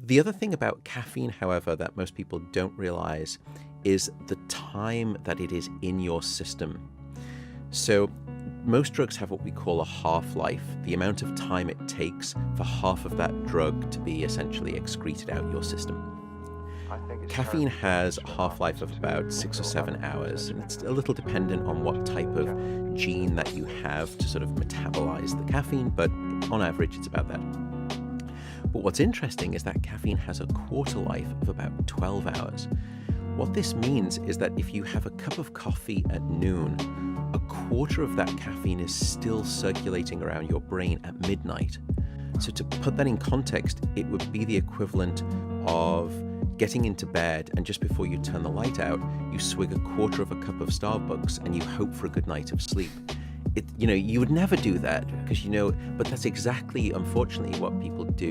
The other thing about caffeine, however, that most people don't realize is the time that it is in your system. So most drugs have what we call a half-life, the amount of time it takes for half of that drug to be essentially excreted out your system. Caffeine has a half-life of about 6 or 7 hours, and it's a little dependent on what type of gene that you have to sort of metabolize the caffeine, but on average it's about that. But what's interesting is that caffeine has a quarter life of about 12 hours. What this means is that if you have a cup of coffee at noon, a quarter of that caffeine is still circulating around your brain at midnight. So to put that in context, it would be the equivalent of getting into bed and just before you turn the light out, you swig a quarter of a cup of Starbucks and you hope for a good night of sleep. You would never do that because but that's exactly, unfortunately, what people do